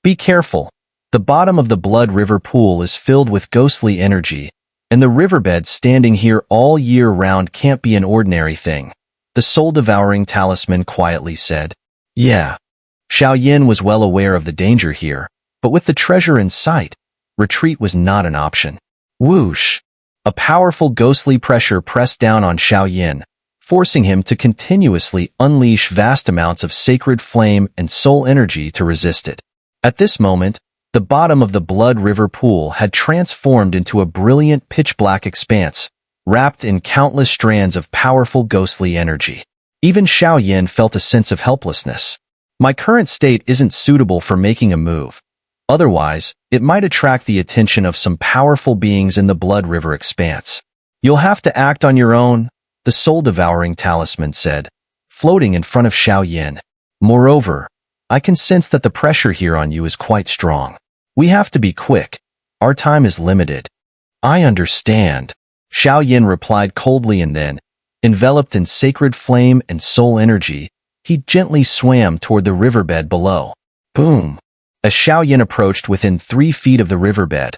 Be careful. The bottom of the Blood River pool is filled with ghostly energy, and the riverbed standing here all year round can't be an ordinary thing, the soul-devouring talisman quietly said. Yeah. Xiao was well aware of the danger here, but with the treasure in sight, retreat was not an option. Whoosh! A powerful ghostly pressure pressed down on Xiao, forcing him to continuously unleash vast amounts of sacred flame and soul energy to resist it. At this moment, the bottom of the Blood River pool had transformed into a brilliant pitch-black expanse, wrapped in countless strands of powerful ghostly energy. Even Xiao felt a sense of helplessness. My current state isn't suitable for making a move. Otherwise, it might attract the attention of some powerful beings in the Blood River expanse. You'll have to act on your own, the soul-devouring talisman said, floating in front of Xiao. Moreover, I can sense that the pressure here on you is quite strong. We have to be quick. Our time is limited. I understand, Xiao replied coldly, and then, enveloped in sacred flame and soul energy, he gently swam toward the riverbed below. Boom! As Xiao approached within 3 feet of the riverbed,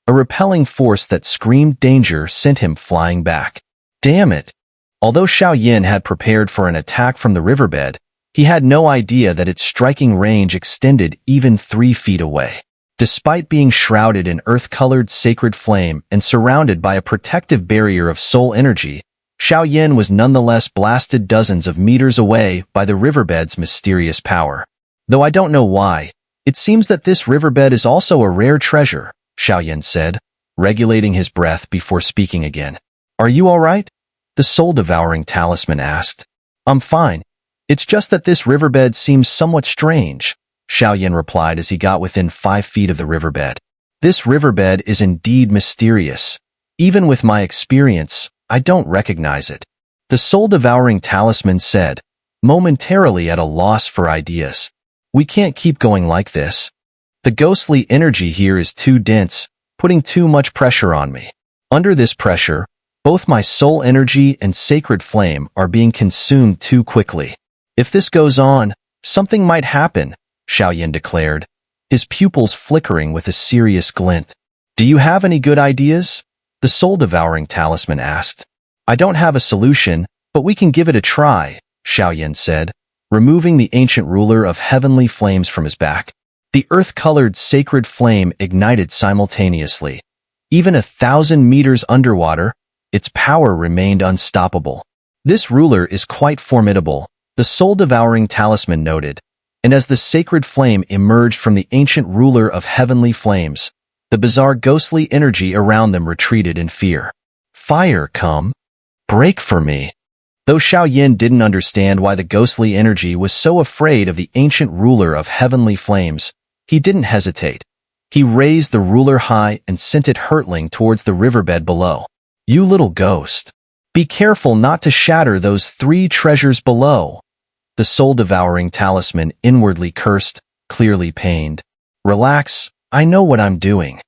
a repelling force that screamed danger sent him flying back. Damn it! Although Xiao had prepared for an attack from the riverbed, he had no idea that its striking range extended even 3 feet away. Despite being shrouded in earth-colored sacred flame and surrounded by a protective barrier of soul energy, Xiao was nonetheless blasted dozens of meters away by the riverbed's mysterious power. Though I don't know why, it seems that this riverbed is also a rare treasure, Xiao said, regulating his breath before speaking again. Are you all right? The soul-devouring talisman asked. I'm fine. It's just that this riverbed seems somewhat strange, Xiao replied as he got within 5 feet of the riverbed. This riverbed is indeed mysterious. Even with my experience, I don't recognize it. The soul-devouring talisman said, momentarily at a loss for ideas. We can't keep going like this. The ghostly energy here is too dense, putting too much pressure on me. Under this pressure, both my soul energy and sacred flame are being consumed too quickly. If this goes on, something might happen, Xiao declared, his pupils flickering with a serious glint. Do you have any good ideas? The soul-devouring talisman asked. I don't have a solution, but we can give it a try, Xiao said, removing the ancient ruler of heavenly flames from his back. The earth-colored sacred flame ignited simultaneously. Even 1,000 meters underwater, its power remained unstoppable. This ruler is quite formidable, the soul-devouring talisman noted, and as the sacred flame emerged from the ancient ruler of heavenly flames, the bizarre ghostly energy around them retreated in fear. Fire, come! Break for me! Though Xiao didn't understand why the ghostly energy was so afraid of the ancient ruler of heavenly flames, he didn't hesitate. He raised the ruler high and sent it hurtling towards the riverbed below. You little ghost! Be careful not to shatter those 3 treasures below! The soul-devouring talisman inwardly cursed, clearly pained. Relax, I know what I'm doing.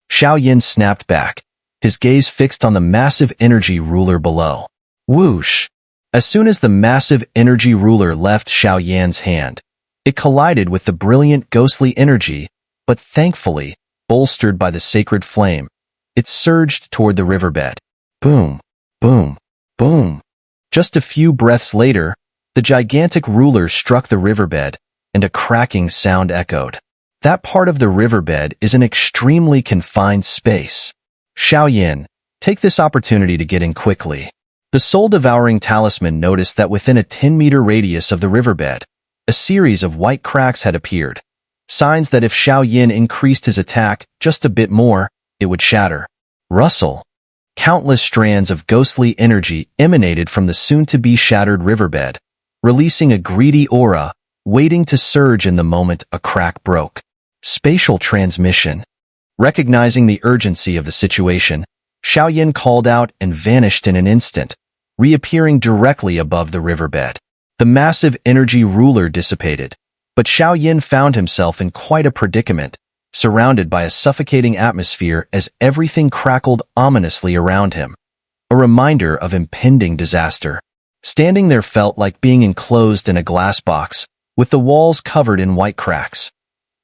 Xiao snapped back, his gaze fixed on the massive energy ruler below. Whoosh! As soon as the massive energy ruler left Xiao hand, it collided with the brilliant ghostly energy, but thankfully, bolstered by the sacred flame, it surged toward the riverbed. Boom, boom, boom. Just a few breaths later, the gigantic ruler struck the riverbed, and a cracking sound echoed. That part of the riverbed is an extremely confined space. Xiao, take this opportunity to get in quickly. The soul-devouring talisman noticed that within a 10-meter radius of the riverbed, a series of white cracks had appeared, signs that if Xiao increased his attack just a bit more, it would shatter. Rustle. Countless strands of ghostly energy emanated from the soon-to-be shattered riverbed, releasing a greedy aura, waiting to surge in the moment a crack broke. Spatial transmission. Recognizing the urgency of the situation, Xiao called out and vanished in an instant, reappearing directly above the riverbed. The massive energy ruler dissipated, but Xiao found himself in quite a predicament, surrounded by a suffocating atmosphere as everything crackled ominously around him. A reminder of impending disaster. Standing there felt like being enclosed in a glass box, with the walls covered in white cracks.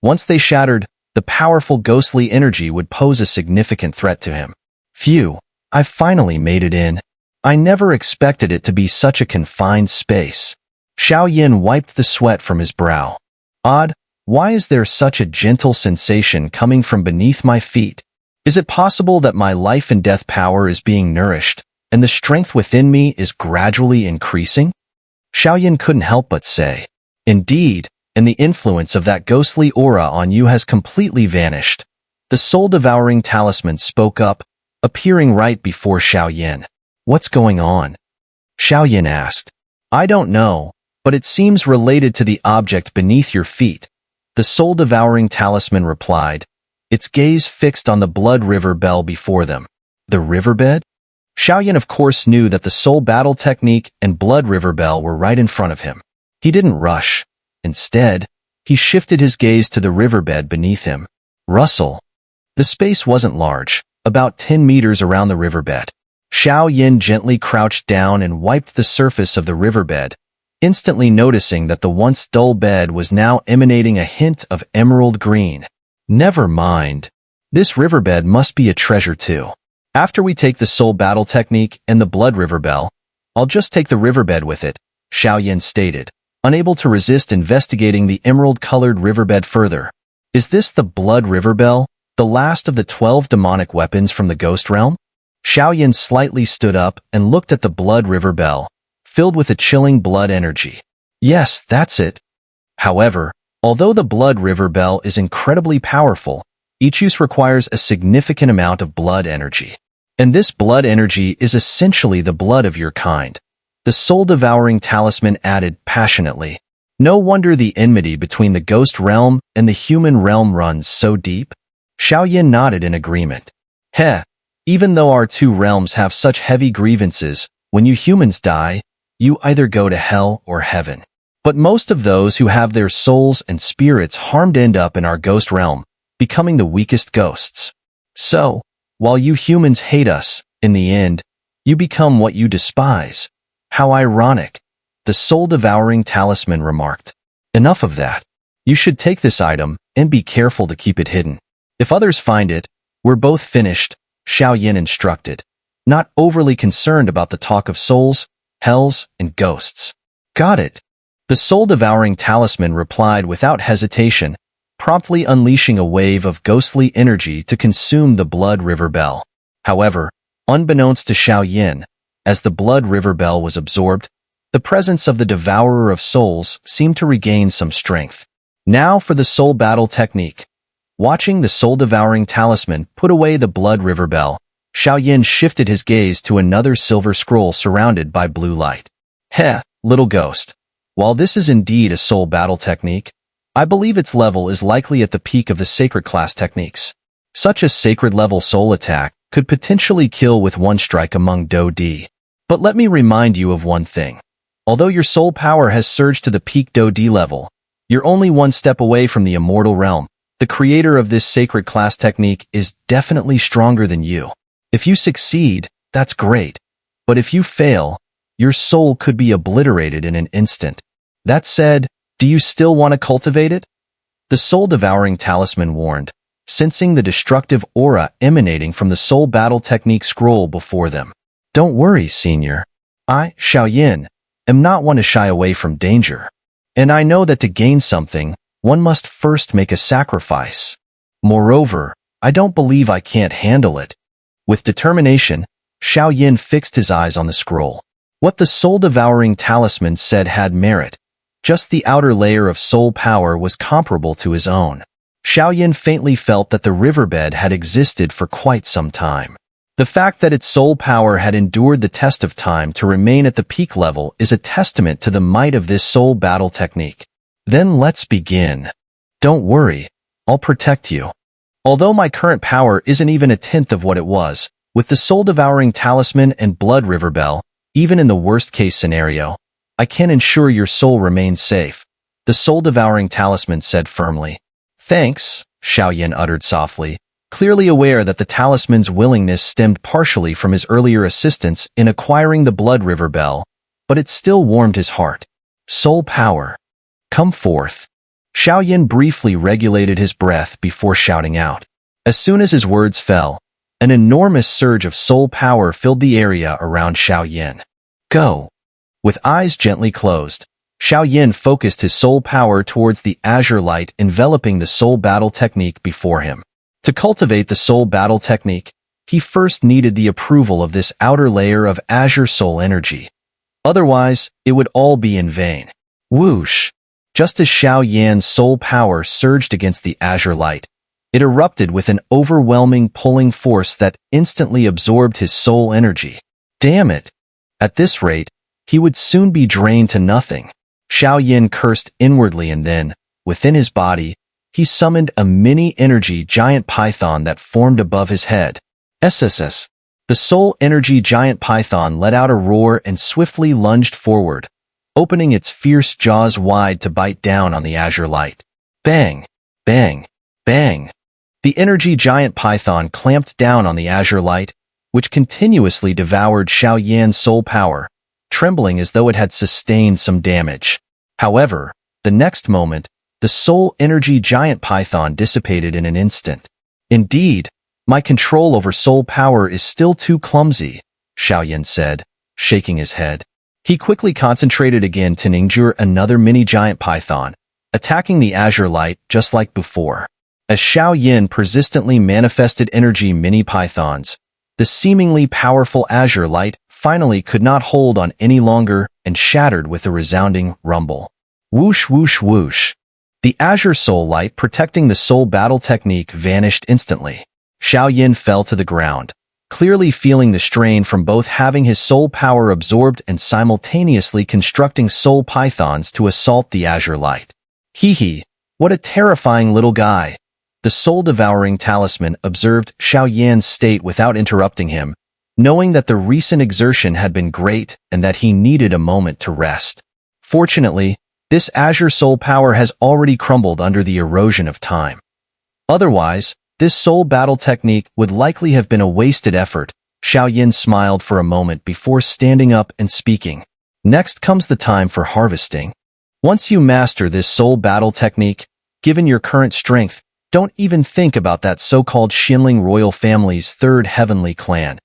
Once they shattered, the powerful ghostly energy would pose a significant threat to him. Phew, I finally made it in. I never expected it to be such a confined space. Xiao wiped the sweat from his brow. Odd, why is there such a gentle sensation coming from beneath my feet? Is it possible that my life and death power is being nourished, and the strength within me is gradually increasing? Xiao couldn't help but say. Indeed, and the influence of that ghostly aura on you has completely vanished. The soul-devouring talisman spoke up, appearing right before Xiao. What's going on? Xiao asked. I don't know, but it seems related to the object beneath your feet. The soul-devouring talisman replied, its gaze fixed on the blood river bell before them. The riverbed? Xiao of course knew that the soul battle technique and blood river bell were right in front of him. He didn't rush. Instead, he shifted his gaze to the riverbed beneath him. Rustle. The space wasn't large, about 10 meters around the riverbed. Xiao gently crouched down and wiped the surface of the riverbed, instantly noticing that the once dull bed was now emanating a hint of emerald green. Never mind. This riverbed must be a treasure too. After we take the soul battle technique and the blood river bell, I'll just take the riverbed with it, Xiao stated, unable to resist investigating the emerald-colored riverbed further. Is this the blood river bell, the last of the 12 demonic weapons from the ghost realm? Xiao slightly stood up and looked at the blood river bell, filled with a chilling blood energy. Yes, that's it. However, although the blood river bell is incredibly powerful, each use requires a significant amount of blood energy. And this blood energy is essentially the blood of your kind. The soul-devouring talisman added passionately. No wonder the enmity between the ghost realm and the human realm runs so deep. Xiao nodded in agreement. Heh, even though our two realms have such heavy grievances, when you humans die, you either go to hell or heaven. But most of those who have their souls and spirits harmed end up in our ghost realm, becoming the weakest ghosts. So, while you humans hate us, in the end, you become what you despise. How ironic, the soul-devouring talisman remarked. Enough of that. You should take this item and be careful to keep it hidden. If others find it, we're both finished, Xiao instructed, not overly concerned about the talk of souls, hells, and ghosts. Got it. The soul-devouring talisman replied without hesitation, promptly unleashing a wave of ghostly energy to consume the blood river bell. However, unbeknownst to Xiao, as the blood river bell was absorbed, the presence of the devourer of souls seemed to regain some strength. Now for the soul battle technique. Watching the soul-devouring talisman put away the blood river bell, Xiao shifted his gaze to another silver scroll surrounded by blue light. Heh, little ghost. While this is indeed a soul battle technique, I believe its level is likely at the peak of the sacred class techniques. Such a sacred-level soul attack could potentially kill with one strike among Do D. But let me remind you of one thing. Although your soul power has surged to the peak Do D level, you're only one step away from the immortal realm. The creator of this sacred class technique is definitely stronger than you. If you succeed, that's great. But if you fail, your soul could be obliterated in an instant. That said, do you still want to cultivate it? The soul-devouring talisman warned, sensing the destructive aura emanating from the soul battle technique scroll before them. Don't worry, senior. I, Xiao, am not one to shy away from danger. And I know that to gain something, one must first make a sacrifice. Moreover, I don't believe I can't handle it. With determination, Xiao fixed his eyes on the scroll. What the soul-devouring talisman said had merit. Just the outer layer of soul power was comparable to his own. Xiao faintly felt that the riverbed had existed for quite some time. The fact that its soul power had endured the test of time to remain at the peak level is a testament to the might of this soul battle technique. Then let's begin. Don't worry, I'll protect you. Although my current power isn't even a tenth of what it was, with the soul-devouring talisman and blood river bell, even in the worst-case scenario, I can ensure your soul remains safe, the soul-devouring talisman said firmly. Thanks, Xiao uttered softly, clearly aware that the talisman's willingness stemmed partially from his earlier assistance in acquiring the blood river bell, but it still warmed his heart. Soul power. Come forth. Xiao Yin briefly regulated his breath before shouting out. As soon as his words fell, an enormous surge of soul power filled the area around Xiao Yin. Go! With eyes gently closed, Xiao Yin focused his soul power towards the azure light enveloping the soul battle technique before him. To cultivate the soul battle technique, he first needed the approval of this outer layer of azure soul energy. Otherwise, it would all be in vain. Whoosh! Just as Xiao Yan's soul power surged against the azure light, it erupted with an overwhelming pulling force that instantly absorbed his soul energy. Damn it! At this rate, he would soon be drained to nothing. Xiao Yin cursed inwardly and then, within his body, he summoned a mini-energy giant python that formed above his head. SSS. The soul energy giant python let out a roar and swiftly lunged forward, opening its fierce jaws wide to bite down on the azure light. Bang! Bang! Bang! The energy giant python clamped down on the azure light, which continuously devoured Xiao Yan's soul power, trembling as though it had sustained some damage. However, the next moment, the soul energy giant python dissipated in an instant. Indeed, my control over soul power is still too clumsy, Xiao Yan said, shaking his head. He quickly concentrated again to ninjure another mini-giant python, attacking the azure light just like before. As Xiao Yin persistently manifested energy mini-pythons, the seemingly powerful azure light finally could not hold on any longer and shattered with a resounding rumble. Whoosh whoosh whoosh. The azure soul light protecting the soul battle technique vanished instantly. Xiao Yin fell to the ground, clearly feeling the strain from both having his soul power absorbed and simultaneously constructing soul pythons to assault the azure light. Hee hee, what a terrifying little guy. The soul-devouring talisman observed Xiao Yan's state without interrupting him, knowing that the recent exertion had been great and that he needed a moment to rest. Fortunately, this azure soul power has already crumbled under the erosion of time. Otherwise, this soul battle technique would likely have been a wasted effort. Xiao Yin smiled for a moment before standing up and speaking. Next comes the time for harvesting. Once you master this soul battle technique, given your current strength, don't even think about that so-called Xinling royal family's third heavenly clan.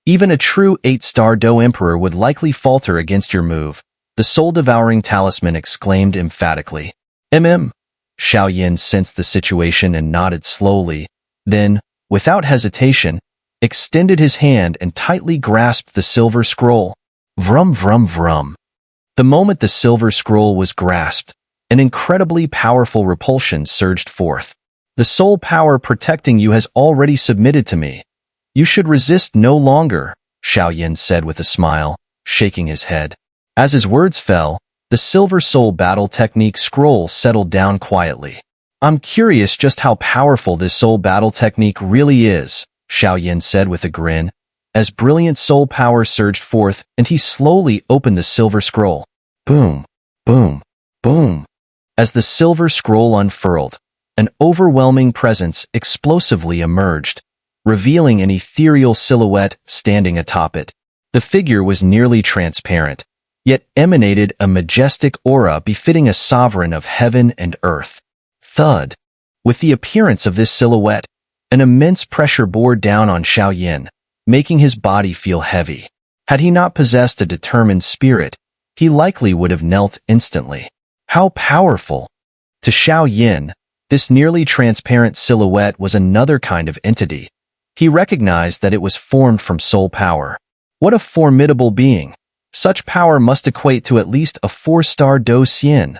Even a true 8-star Do Emperor would likely falter against your move, the soul-devouring talisman exclaimed emphatically. Xiao Yin sensed the situation and nodded slowly, then, without hesitation, extended his hand and tightly grasped the silver scroll. Vrum vrum vrum. The moment the silver scroll was grasped, an incredibly powerful repulsion surged forth. The soul power protecting you has already submitted to me. You should resist no longer, Xiao Yin said with a smile, shaking his head. As his words fell, the silver soul battle technique scroll settled down quietly. I'm curious just how powerful this soul battle technique really is, Xiao Yin said with a grin, as brilliant soul power surged forth and he slowly opened the silver scroll. Boom, boom, boom. As the silver scroll unfurled, an overwhelming presence explosively emerged, revealing an ethereal silhouette standing atop it. The figure was nearly transparent, yet emanated a majestic aura befitting a sovereign of heaven and earth. Thud. With the appearance of this silhouette, an immense pressure bore down on Xiao Yin, making his body feel heavy. Had he not possessed a determined spirit, he likely would have knelt instantly. How powerful! To Xiao Yin, this nearly transparent silhouette was another kind of entity. He recognized that it was formed from soul power. What a formidable being! Such power must equate to at least a 4-star Do Xian.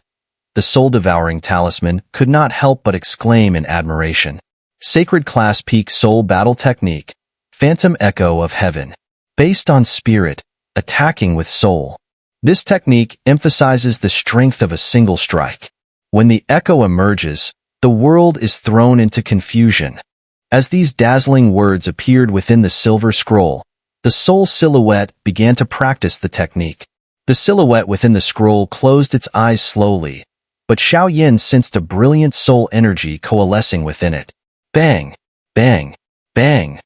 The soul-devouring talisman could not help but exclaim in admiration. Sacred Class Peak Soul Battle Technique, Phantom Echo of Heaven. Based on spirit, attacking with soul. This technique emphasizes the strength of a single strike. When the echo emerges, the world is thrown into confusion. As these dazzling words appeared within the silver scroll, the soul silhouette began to practice the technique. The silhouette within the scroll closed its eyes slowly, but Xiao Yin sensed a brilliant soul energy coalescing within it. Bang! Bang! Bang!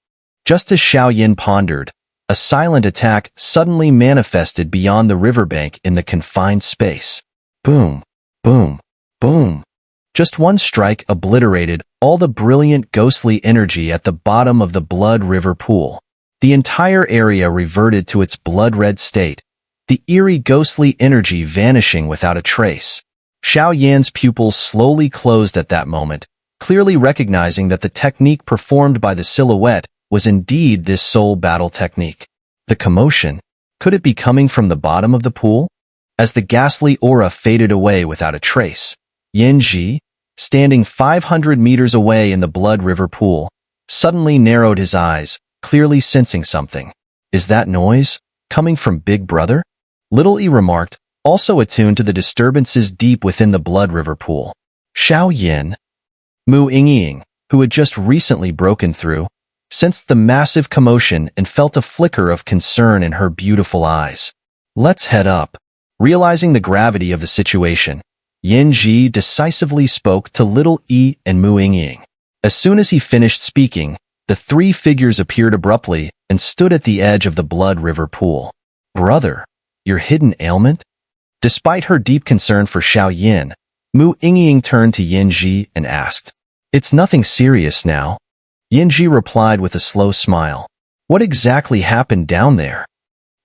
Just as Xiao Yin pondered, a silent attack suddenly manifested beyond the riverbank in the confined space. Boom! Boom! Boom! Just one strike obliterated all the brilliant ghostly energy at the bottom of the blood river pool. The entire area reverted to its blood-red state, the eerie ghostly energy vanishing without a trace. Xiao Yan's pupils slowly closed at that moment, clearly recognizing that the technique performed by the silhouette was indeed this soul battle technique. The commotion, could it be coming from the bottom of the pool? As the ghastly aura faded away without a trace, Yingying, standing 500 meters away in the blood river pool, suddenly narrowed his eyes, clearly sensing something. Is that noise coming from Big Brother? Little E remarked, also attuned to the disturbances deep within the blood river pool. Xiao Yan, Yingying, who had just recently broken through, sensed the massive commotion and felt a flicker of concern in her beautiful eyes. Let's head up. Realizing the gravity of the situation, Yingying decisively spoke to Little E and Yingying. As soon as he finished speaking, the three figures appeared abruptly and stood at the edge of the blood river pool. Brother, your hidden ailment? Despite her deep concern for Xiao Yan, Yingying turned to Yingying and asked, "It's nothing serious now." Yingying replied with a slow smile. "What exactly happened down there?"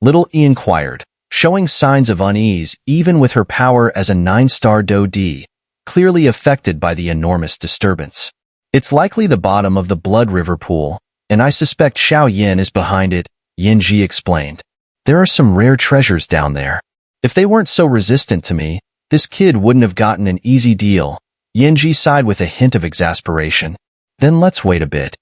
Little E inquired, showing signs of unease even with her power as a 9-star Do-D, clearly affected by the enormous disturbance. "It's likely the bottom of the blood river pool, and I suspect Xiao Yan is behind it," Yingying explained. "There are some rare treasures down there. If they weren't so resistant to me, this kid wouldn't have gotten an easy deal." Yingying sighed with a hint of exasperation. "Then let's wait a bit."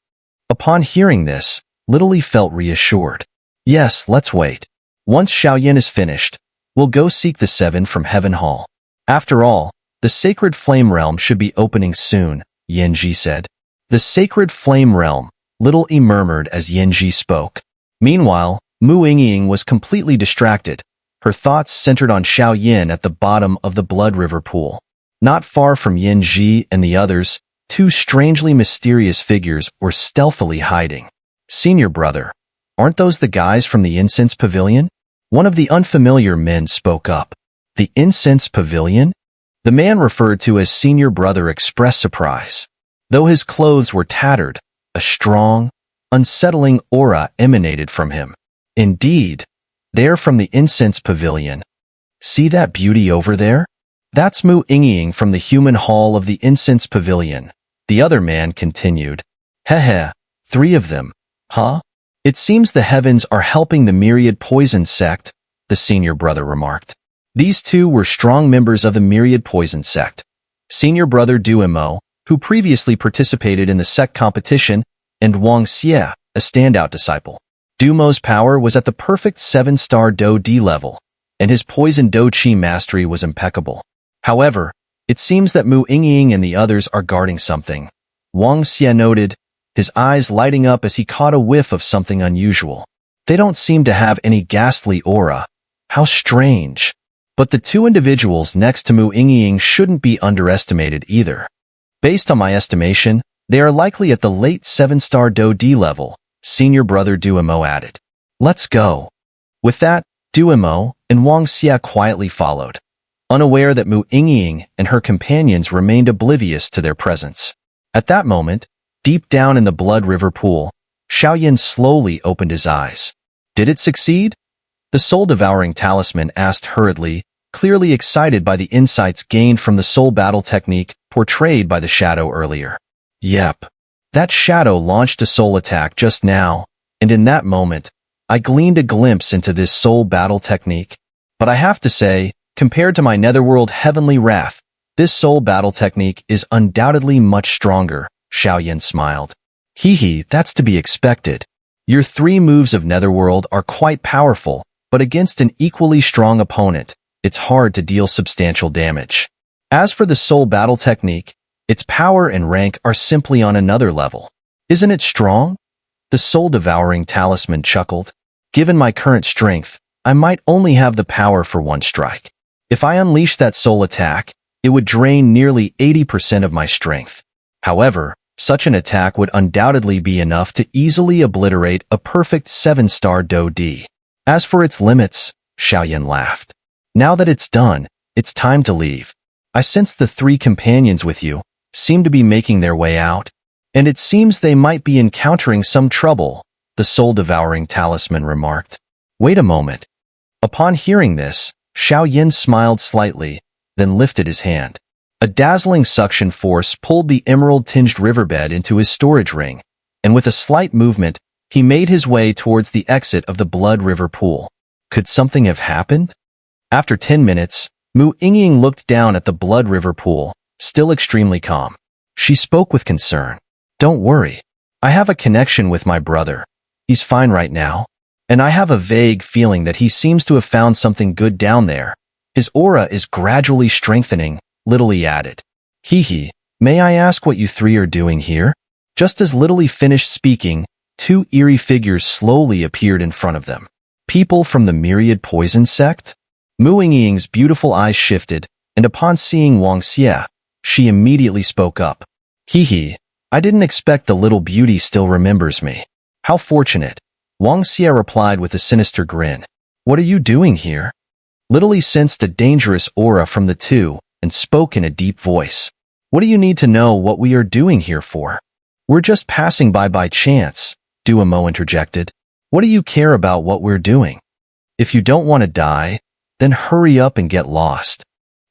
Upon hearing this, Little E felt reassured. "Yes, let's wait. Once Xiao Yan is finished, we'll go seek the 7 from Heaven Hall. After all, the Sacred Flame Realm should be opening soon," Yingying said. "The Sacred Flame Realm," Little E murmured as Yingying spoke. Meanwhile, Yingying was completely distracted, her thoughts centered on Xiao Yan at the bottom of the blood river pool. Not far from Yingying and the others, two strangely mysterious figures were stealthily hiding. "Senior brother, aren't those the guys from the incense pavilion?" One of the unfamiliar men spoke up. "The incense pavilion?" The man referred to as senior brother expressed surprise. Though his clothes were tattered, a strong, unsettling aura emanated from him. "Indeed, they're from the incense pavilion. See that beauty over there? That's Yingying from the human hall of the incense pavilion," the other man continued. "Heh, 3 of them, huh? It seems the heavens are helping the myriad poison sect," the senior brother remarked. These two were strong members of the myriad poison sect. Senior brother Duimo, who previously participated in the sect competition, and Wang Xie, a standout disciple. Dumo's power was at the perfect 7-star Do-D level, and his poison Do-Chi mastery was impeccable. However, it seems that Yingying and the others are guarding something, Wang Xie noted, his eyes lighting up as he caught a whiff of something unusual. "They don't seem to have any ghastly aura. How strange." But the two individuals next to Yingying shouldn't be underestimated either. "Based on my estimation, they are likely at the late 7-star Do-D level," senior brother Duimo added. "Let's go." With that, Duimo and Wang Xie quietly followed, unaware that Yingying and her companions remained oblivious to their presence. At that moment, deep down in the blood river pool, Xiao Yan slowly opened his eyes. Did it succeed? The soul-devouring talisman asked hurriedly, clearly excited by the insights gained from the soul battle technique portrayed by the shadow earlier. "Yep. That shadow launched a soul attack just now, and in that moment, I gleaned a glimpse into this soul battle technique. But I have to say, compared to my netherworld heavenly wrath, this soul battle technique is undoubtedly much stronger," Xiao Yan smiled. "Hee, that's to be expected. Your 3 moves of netherworld are quite powerful, but against an equally strong opponent, it's hard to deal substantial damage. As for the soul battle technique, its power and rank are simply on another level. Isn't it strong?" The soul-devouring talisman chuckled. "Given my current strength, I might only have the power for 1 strike. If I unleash that soul attack, it would drain nearly 80% of my strength. However, such an attack would undoubtedly be enough to easily obliterate a perfect 7-star Do-D. As for its limits," Xiao Yan laughed. "Now that it's done, it's time to leave. I sense the 3 companions with you seem to be making their way out, and it seems they might be encountering some trouble, the soul-devouring talisman remarked. Wait a moment. Upon hearing this, Xiao smiled slightly, then lifted his hand. A dazzling suction force pulled the emerald-tinged riverbed into his storage ring, and with a slight movement, he made his way towards the exit of the Blood River pool. Could something have happened? After 10 minutes, Yingying looked down at the Blood River pool, still extremely calm. She spoke with concern. Don't worry. I have a connection with my brother. He's fine right now. And I have a vague feeling that he seems to have found something good down there. His aura is gradually strengthening, Little E added. Hee, may I ask what you 3 are doing here? Just as Little E finished speaking, 2 eerie figures slowly appeared in front of them. People from the Myriad Poison Sect? Yingying's beautiful eyes shifted, and upon seeing Xie, she immediately spoke up. Hee, I didn't expect the little beauty still remembers me. How fortunate. Xie replied with a sinister grin. What are you doing here? Little E sensed a dangerous aura from the 2 and spoke in a deep voice. What do you need to know what we are doing here for? We're just passing by chance, Duomo interjected. What do you care about what we're doing? If you don't want to die, then hurry up and get lost.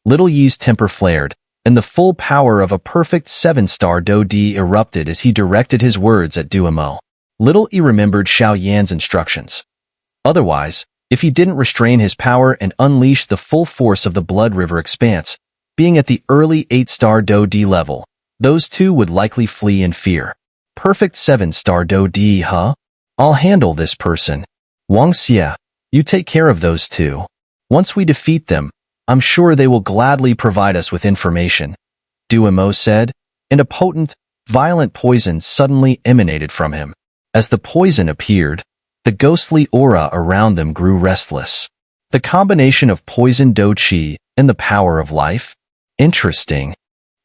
Little Yi's temper flared, and the full power of a perfect 7-star Do-D erupted as he directed his words at Duomo. Little E remembered Xiao Yan's instructions. Otherwise, if he didn't restrain his power and unleash the full force of the Blood River expanse, being at the early 8-star Do-D level, those 2 would likely flee in fear. Perfect 7-star Do-D, huh? I'll handle this person. Xie, you take care of those 2. Once we defeat them, I'm sure they will gladly provide us with information, Duomo said, and a potent, violent poison suddenly emanated from him. As the poison appeared, the ghostly aura around them grew restless. The combination of poison Do-Chi and the power of life? Interesting.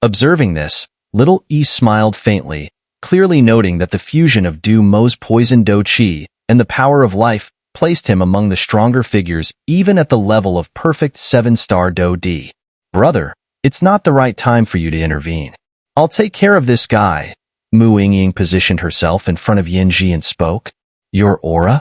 Observing this, Little E smiled faintly, clearly noting that the fusion of Duomo's poison Do-Chi and the power of life placed him among the stronger figures even at the level of perfect 7-star Do-D. Brother, it's not the right time for you to intervene. I'll take care of this guy. Yingying positioned herself in front of Yinji and spoke. Your aura?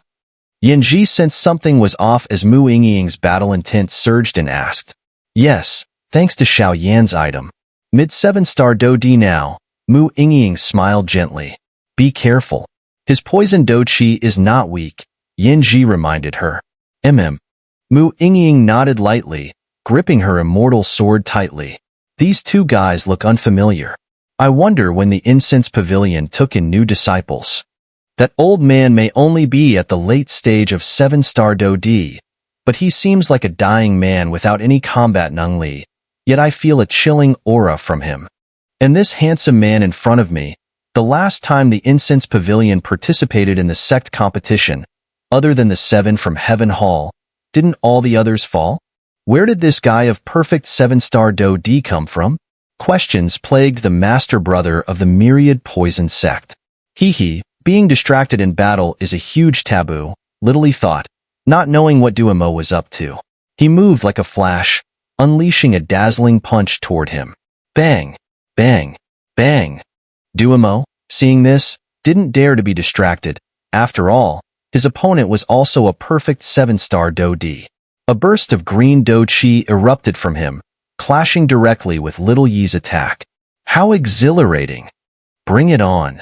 Yinji sensed something was off as Yingying's battle intent surged and asked. Yes, thanks to Xiao Yan's item. Mid 7-star Do-D now, Yingying smiled gently. Be careful. His poison Do-Chi is not weak, Yinji reminded her. Yingying nodded lightly, gripping her immortal sword tightly. These 2 guys look unfamiliar. I wonder when the incense pavilion took in new disciples. That old man may only be at the late stage of 7-star Do-D, but he seems like a dying man without any combat Nungli, yet I feel a chilling aura from him. And this handsome man in front of me, the last time the incense pavilion participated in the sect competition, other than the 7 from Heaven Hall, didn't all the others fall? Where did this guy of perfect 7-star Do-D come from? Questions plagued the master brother of the Myriad Poison Sect. Being distracted in battle is a huge taboo, Little E thought, not knowing what Duomo was up to. He moved like a flash, unleashing a dazzling punch toward him. Bang! Bang! Bang! Duomo, seeing this, didn't dare to be distracted. After all, his opponent was also a perfect 7-star Do-D. A burst of green Do-Chi erupted from him, clashing directly with Little Yi's attack. How exhilarating! Bring it on!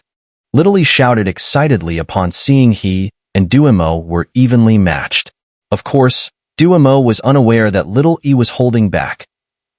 Little E shouted excitedly upon seeing he and Duomo were evenly matched. Of course, Duomo was unaware that Little E was holding back.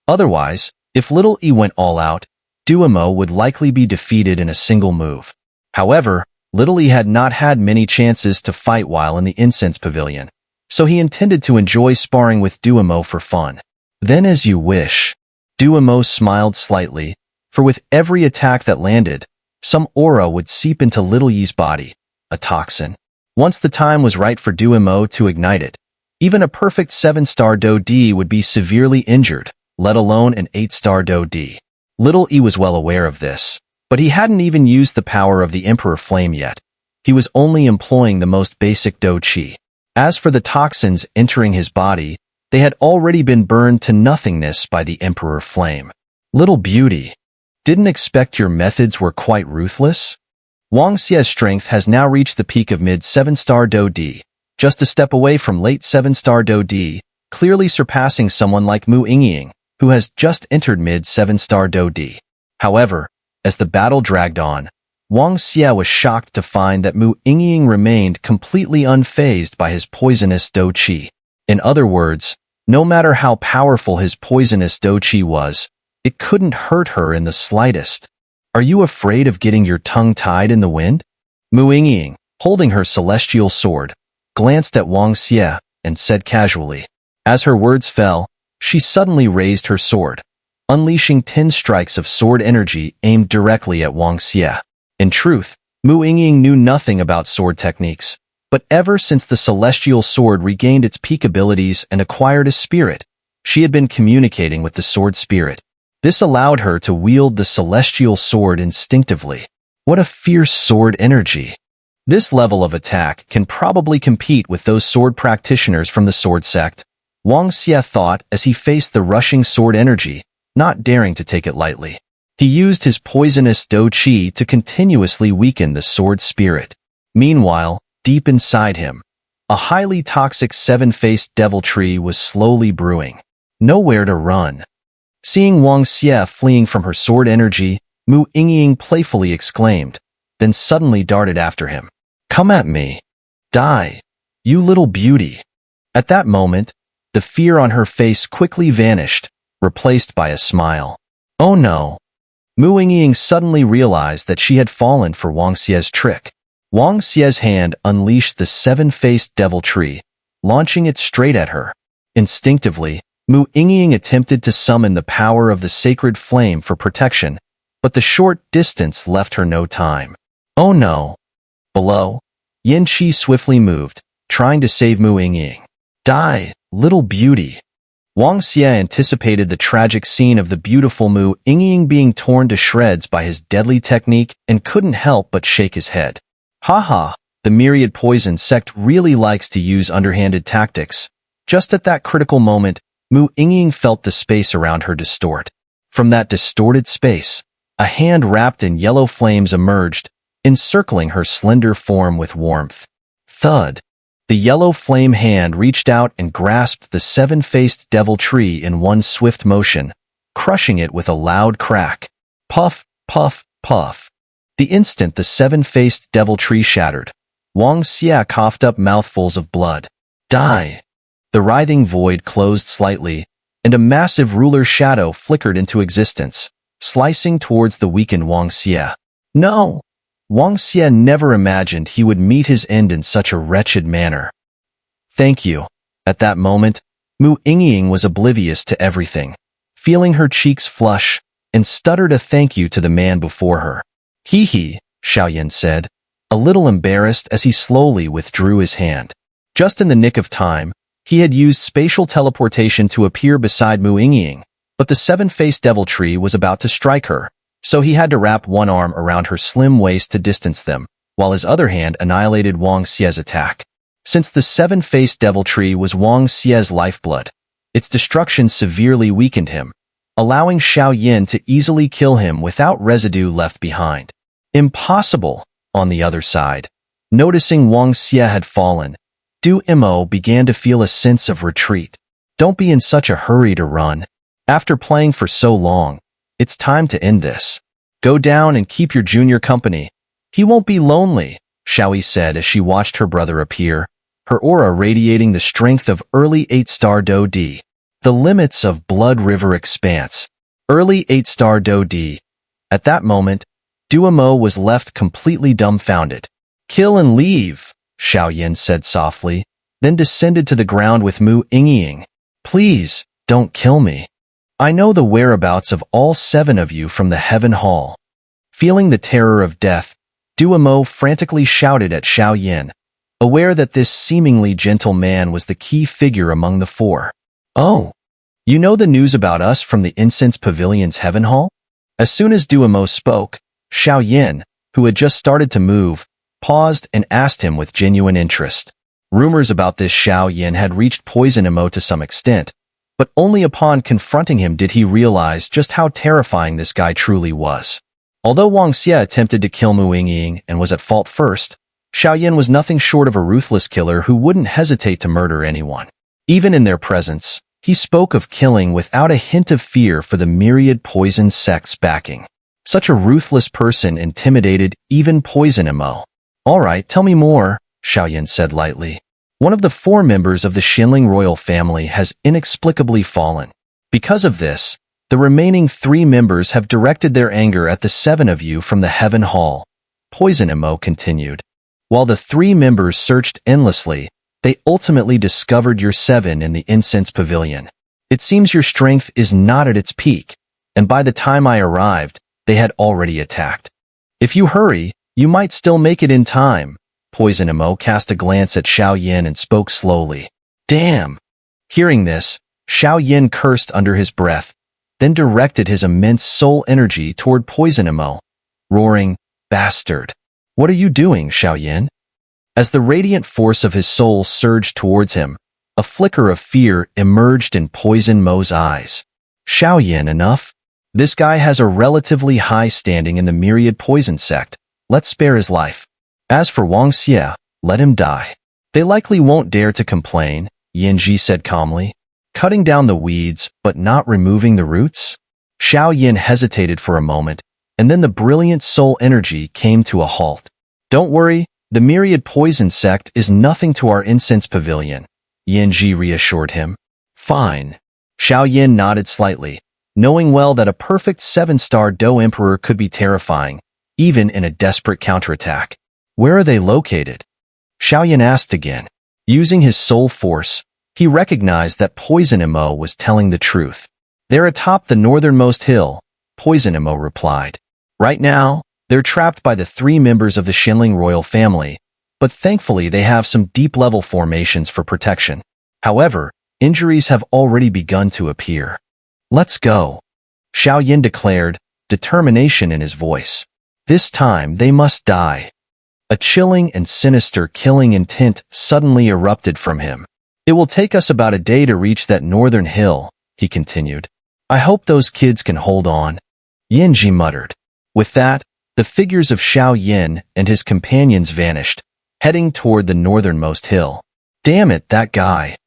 Otherwise, if Little E went all out, Duomo would likely be defeated in a single move. However, Little E had not had many chances to fight while in the incense pavilion, so he intended to enjoy sparring with Duomo for fun. Then as you wish. Duomo smiled slightly, for with every attack that landed, some aura would seep into Little Yi's body, a toxin. Once the time was right for Duomo to ignite it, even a perfect 7-star Do-D would be severely injured, let alone an 8-star Do-D. Little E was well aware of this, but he hadn't even used the power of the Emperor Flame yet. He was only employing the most basic Do-Chi. As for the toxins entering his body, They had already been burned to nothingness by the Emperor Flame. Little beauty, didn't expect your methods were quite ruthless? Wang Xie's strength has now reached the peak of mid-7-star Do D, just a step away from late 7-star Do D, clearly surpassing someone like Mu Yingying, who has just entered mid-7-star Do D. However, as the battle dragged on, Wang Xie was shocked to find that Mu Yingying remained completely unfazed by his poisonous Do Qi. In other words, no matter how powerful his poisonous Do Qi was, it couldn't hurt her in the slightest. Are you afraid of getting your tongue tied in the wind? Mu Yingying, holding her celestial sword, glanced at Wang Xie and said casually. As her words fell, she suddenly raised her sword, unleashing 10 strikes of sword energy aimed directly at Wang Xie. In truth, Mu Yingying knew nothing about sword techniques, but ever since the celestial sword regained its peak abilities and acquired a spirit, she had been communicating with the sword spirit. This allowed her to wield the celestial sword instinctively. What a fierce sword energy! This level of attack can probably compete with those sword practitioners from the sword sect, Wang Xie thought as he faced the rushing sword energy, not daring to take it lightly. He used his poisonous Do Qi to continuously weaken the sword spirit. Meanwhile, deep inside him, a highly toxic 7-faced devil tree was slowly brewing. Nowhere to run. Seeing Wang Xie fleeing from her sword energy, Mu Yingying playfully exclaimed, then suddenly darted after him. Come at me. Die. You little beauty. At that moment, the fear on her face quickly vanished, replaced by a smile. Oh no. Mu Yingying suddenly realized that she had fallen for Wang Xie's trick. Wang Xie's hand unleashed the 7-faced devil tree, launching it straight at her. Instinctively, Mu Yingying attempted to summon the power of the sacred flame for protection, but the short distance left her no time. Oh no! Below, Yin Qi swiftly moved, trying to save Mu Yingying. Die, little beauty! Wang Xie anticipated the tragic scene of the beautiful Mu Yingying being torn to shreds by his deadly technique and couldn't help but shake his head. Haha, the myriad poison sect really likes to use underhanded tactics. Just at that critical moment, Mu Yingying felt the space around her distort. From that distorted space, a hand wrapped in yellow flames emerged, encircling her slender form with warmth. Thud. The yellow flame hand reached out and grasped the 7-faced devil tree in one swift motion, crushing it with a loud crack. Puff, puff, puff. The instant the 7-faced devil tree shattered, Wang Xie coughed up mouthfuls of blood. Die. The writhing void closed slightly, and a massive ruler shadow flickered into existence, slicing towards the weakened Wang Xie. No! Wang Xie never imagined he would meet his end in such a wretched manner. Thank you. At that moment, Mu Yingying was oblivious to everything, feeling her cheeks flush, and stuttered a thank you to the man before her. Hee hee, Xiao said, a little embarrassed as he slowly withdrew his hand. Just in the nick of time, he had used spatial teleportation to appear beside Mu Yingying, but the 7-faced devil tree was about to strike her, so he had to wrap one arm around her slim waist to distance them, while his other hand annihilated Wang Xie's attack. Since the 7-faced devil tree was Wang Xie's lifeblood, its destruction severely weakened him, allowing Xiao to easily kill him without residue left behind. Impossible, on the other side. Noticing Wang Xie had fallen, Du Mo began to feel a sense of retreat. Don't be in such a hurry to run. After playing for so long, it's time to end this. Go down and keep your junior company. He won't be lonely, Xiao said as she watched her brother appear, her aura radiating the strength of early 8-star Do D. The limits of Blood River Expanse. Early 8-star Do D. At that moment, Du Mo was left completely dumbfounded. Kill and leave, Xiao said softly, then descended to the ground with Mu Yingying. Please, don't kill me. I know the whereabouts of all 7 of you from the Heaven Hall. Feeling the terror of death, Du Mo frantically shouted at Xiao, aware that this seemingly gentle man was the key figure among the 4. Oh, you know the news about us from the Incense Pavilion's Heaven Hall? As soon as Du Mo spoke, Xiao, who had just started to move, paused and asked him with genuine interest. Rumors about this Xiao Yin had reached Poison Emo to some extent, but only upon confronting him did he realize just how terrifying this guy truly was. Although Wang Xie attempted to kill Mu Yingying and was at fault first, Xiao Yin was nothing short of a ruthless killer who wouldn't hesitate to murder anyone. Even in their presence, he spoke of killing without a hint of fear for the myriad poison sects backing. Such a ruthless person intimidated even Poison Emo. "All right, tell me more," Xiao Yin said lightly. "One of the 4 members of the Xinling royal family has inexplicably fallen. Because of this, the remaining 3 members have directed their anger at the 7 of you from the Heaven Hall," Poison Emo continued. "While the 3 members searched endlessly, they ultimately discovered your 7 in the incense pavilion. It seems your strength is not at its peak, and by the time I arrived, they had already attacked. If you hurry, you might still make it in time." Poison Emo cast a glance at Xiao Yin and spoke slowly. "Damn!" Hearing this, Xiao Yin cursed under his breath, then directed his immense soul energy toward Poison Emo, roaring, "Bastard! What are you doing, Xiao Yin?" As the radiant force of his soul surged towards him, a flicker of fear emerged in Poison Mo's eyes. "Xiao Yin, enough? This guy has a relatively high standing in the myriad poison sect. Let's spare his life. As for Wang Xie, let him die. They likely won't dare to complain," Yinji said calmly. "Cutting down the weeds, but not removing the roots?" Xiao Yin hesitated for a moment, and then the brilliant soul energy came to a halt. "Don't worry, the myriad poison sect is nothing to our incense pavilion," Yinji reassured him. "Fine." Xiao Yin nodded slightly, knowing well that a perfect 7-star Do Emperor could be terrifying, even in a desperate counterattack. "Where are they located?" Xiao Yin asked again. Using his soul force, he recognized that Poison Emo was telling the truth. "They're atop the northernmost hill," Poison Emo replied. "Right now, they're trapped by the 3 members of the Xinling royal family, but thankfully they have some deep-level formations for protection. However, injuries have already begun to appear." "Let's go," Xiao Yin declared, determination in his voice. This time they must die. A chilling and sinister killing intent suddenly erupted from him. "It will take us about a day to reach that northern hill," he continued. "I hope those kids can hold on," Yinji muttered. With that, the figures of Xiao Yin and his companions vanished, heading toward the northernmost hill. "Damn it, that guy,"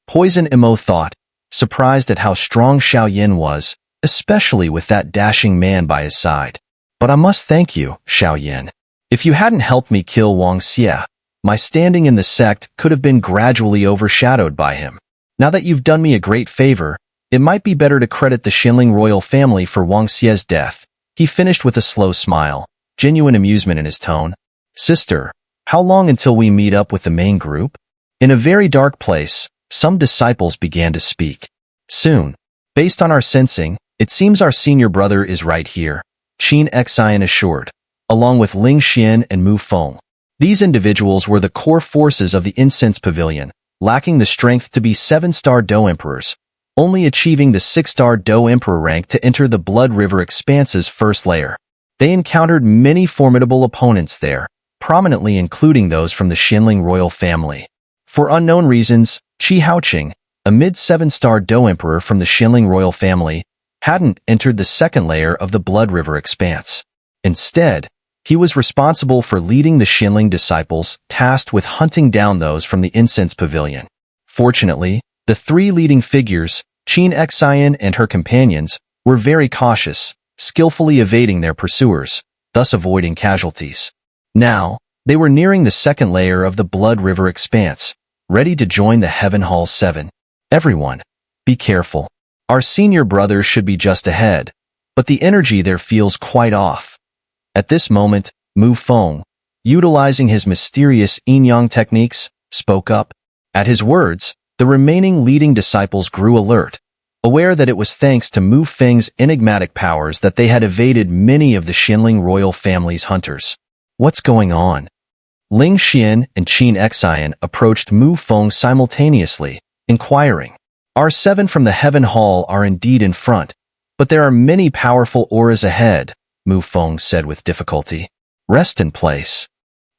Poison Emo thought, surprised at how strong Xiao Yin was, especially with that dashing man by his side. "But I must thank you, Xiao Yin. If you hadn't helped me kill Wang Xie, my standing in the sect could have been gradually overshadowed by him. Now that you've done me a great favor, it might be better to credit the Xinling royal family for Wang Xie's death." He finished with a slow smile, genuine amusement in his tone. "Sister, how long until we meet up with the main group?" In a very dark place, some disciples began to speak. "Soon. Based on our sensing, it seems our senior brother is right here," Qin Xian assured, along with Ling Xian and Mu Feng. These individuals were the core forces of the incense pavilion, lacking the strength to be 7-star Do Emperors, only achieving the 6-star Do Emperor rank to enter the Blood River Expanse's first layer. They encountered many formidable opponents there, prominently including those from the Xinling royal family. For unknown reasons, Qi Haoqing, a mid-7-star Do Emperor from the Xinling royal family, hadn't entered the second layer of the Blood River Expanse. Instead, he was responsible for leading the Xinling disciples tasked with hunting down those from the incense pavilion. Fortunately, the 3 leading figures, Qin Xian and her companions, were very cautious, skillfully evading their pursuers, thus avoiding casualties. Now, they were nearing the second layer of the Blood River Expanse, ready to join the Heaven Hall 7. "Everyone, be careful. Our senior brother should be just ahead, but the energy there feels quite off." At this moment, Mu Feng, utilizing his mysterious yin-yang techniques, spoke up. At his words, the remaining leading disciples grew alert, aware that it was thanks to Mu Feng's enigmatic powers that they had evaded many of the Xinling royal family's hunters. "What's going on?" Ling Xian and Qin Xian approached Mu Feng simultaneously, inquiring. "Our 7 from the Heaven Hall are indeed in front, but there are many powerful auras ahead," Mu Feng said with difficulty. "Rest in place."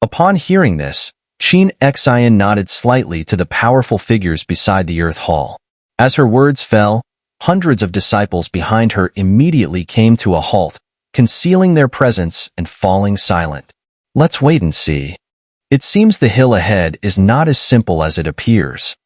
Upon hearing this, Xian nodded slightly to the powerful figures beside the Earth Hall. As her words fell, hundreds of disciples behind her immediately came to a halt, concealing their presence and falling silent. Let's wait and see. It seems the hill ahead is not as simple as it appears.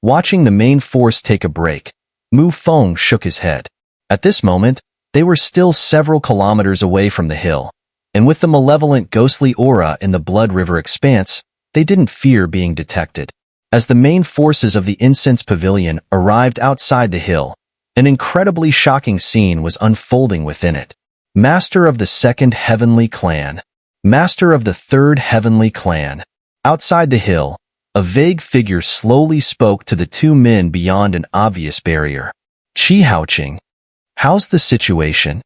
Watching the main force take a break, Mu Feng shook his head. At this moment, they were still several kilometers away from the hill, and with the malevolent ghostly aura in the Blood River expanse, they didn't fear being detected. As the main forces of the Incense Pavilion arrived outside the hill, an incredibly shocking scene was unfolding within it. Master of the Second Heavenly Clan. Master of the Third Heavenly Clan. Outside the hill, a vague figure slowly spoke to the two men beyond an obvious barrier. Xiao, how's the situation?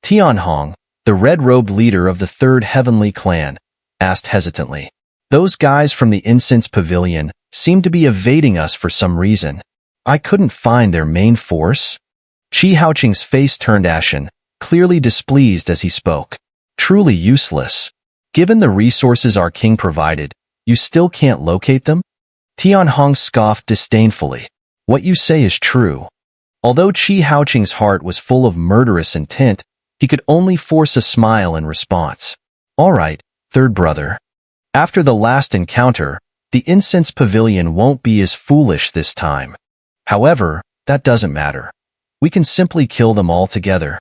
Tianhong, the red-robed leader of the Third Heavenly Clan, asked hesitantly. Those guys from the Incense Pavilion seem to be evading us for some reason. I couldn't find their main force. Xiaoqing's face turned ashen, clearly displeased as he spoke. Truly useless. Given the resources our king provided, you still can't locate them? Tianhong scoffed disdainfully. What you say is true. Although Xiaoqing's heart was full of murderous intent, he could only force a smile in response. All right, third brother. After the last encounter, the Incense Pavilion won't be as foolish this time. However, that doesn't matter. We can simply kill them all together.